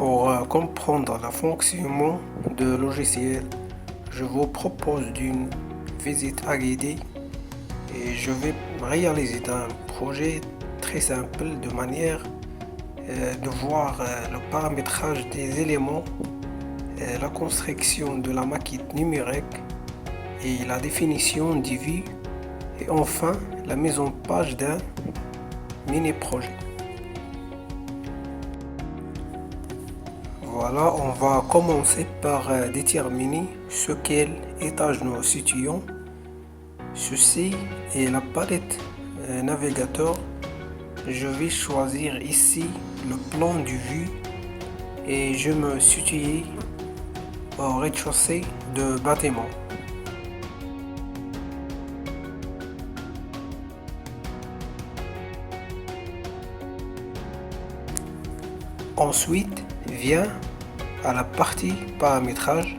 Pour comprendre le fonctionnement de logiciel, je vous propose d'une visite guidée et je vais réaliser un projet très simple de manière de voir le paramétrage des éléments, la construction de la maquette numérique et la définition des vues et enfin la mise en page d'un mini-projet. Voilà, on va commencer par déterminer sur quel étage nous situons. Ceci est la palette navigateur. Je vais choisir ici le plan de vue et je me situe au rez-de-chaussée de bâtiment. Ensuite, vient à la partie paramétrage.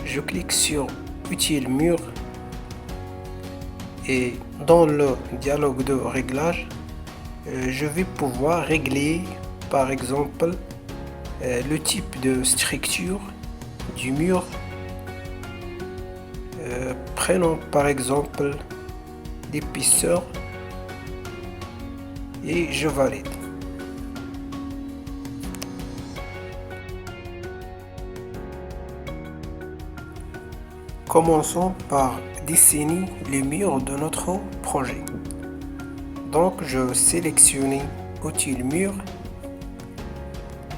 Je clique sur Utile mur et dans le dialogue de réglage, je vais pouvoir régler par exemple le type de structure du mur. Prenons par exemple l'épaisseur et je valide. Commençons par dessiner les murs de notre projet. Donc je sélectionne Utile mur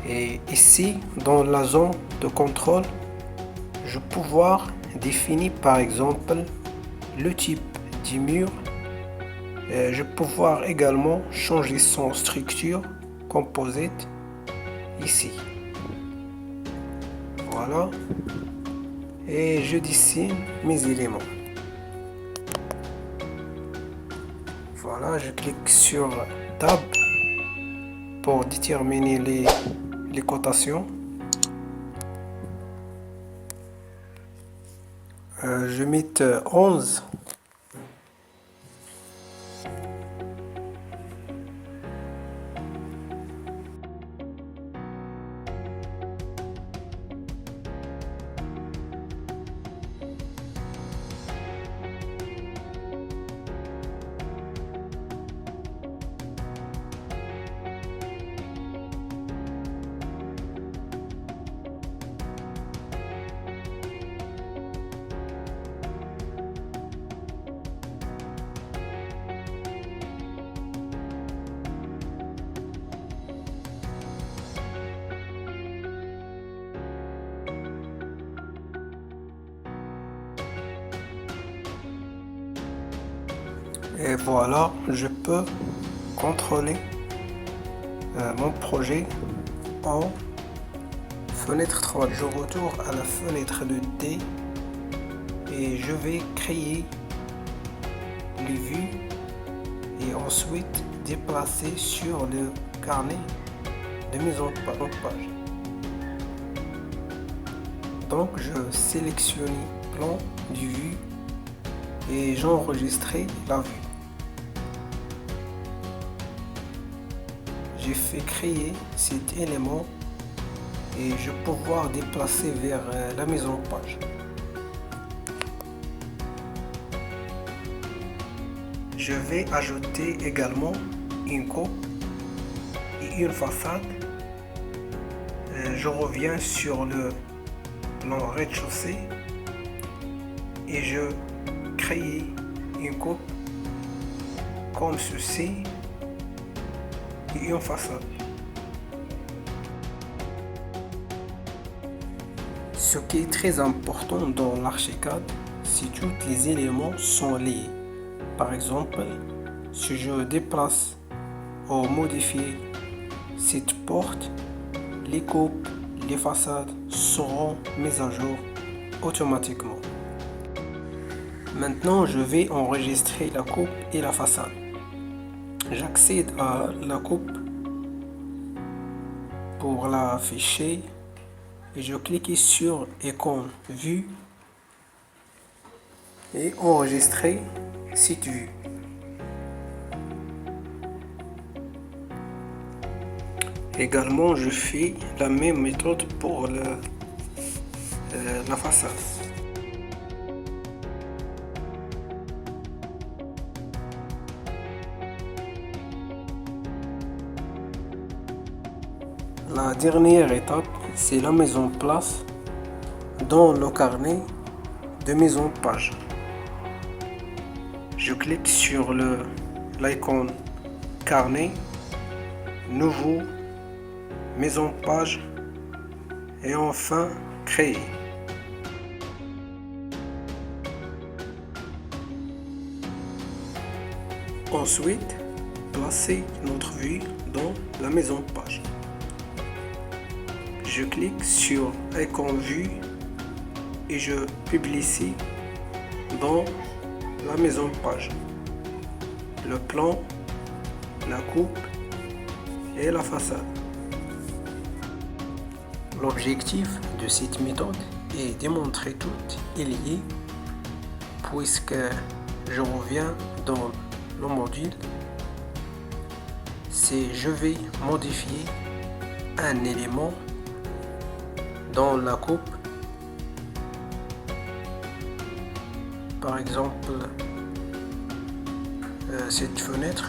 et ici dans la zone de contrôle, je vais pouvoir définir par exemple le type du mur. Je vais pouvoir également changer son structure composite ici. Voilà. Et je dessine mes éléments. Voilà, je clique sur Tab pour déterminer les cotations. Je mets 11. Et voilà, je peux contrôler mon projet en fenêtre 3. Je retourne à la fenêtre de D et je vais créer les vues et ensuite déplacer sur le carnet de mise en page. Donc je sélectionne plan du vue et j'enregistre la vue. J'ai fait créer cet élément et je vais pouvoir déplacer vers la mise en page. Je vais ajouter également une coupe et une façade. Je reviens sur le plan rez-de-chaussée et je crée une coupe comme ceci et une façade. Ce qui est très important dans l'Archicad, c'est que tous les éléments sont liés. Par exemple, si je déplace ou modifie cette porte, les coupes, les façades seront mises à jour automatiquement. Maintenant, je vais enregistrer la coupe et la façade. J'accède à la coupe pour l'afficher et je clique sur icône vue et enregistrer cette vue. Également, je fais la même méthode pour la façade. La dernière étape, c'est la mise en place dans le carnet de mise en page. Je clique sur l'icône carnet, nouveau, mise en page et enfin créer. Ensuite, placer notre vue dans la mise en page. Je clique sur l'icône vue et je publie ici dans la mise en page le plan, la coupe et la façade. L'objectif de cette méthode est de montrer tout est lié, puisque je reviens dans le module, c'est je vais modifier un élément dans la coupe, par exemple cette fenêtre,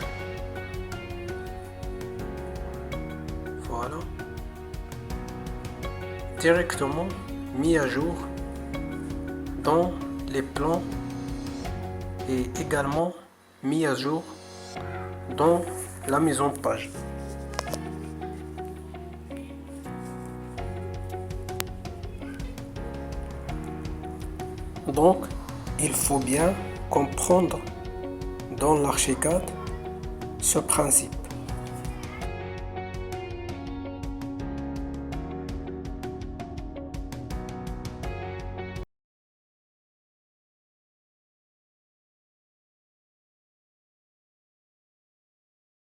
voilà, directement mis à jour dans les plans et également mis à jour dans la mise en page. Donc, il faut bien comprendre dans l'Archicad ce principe.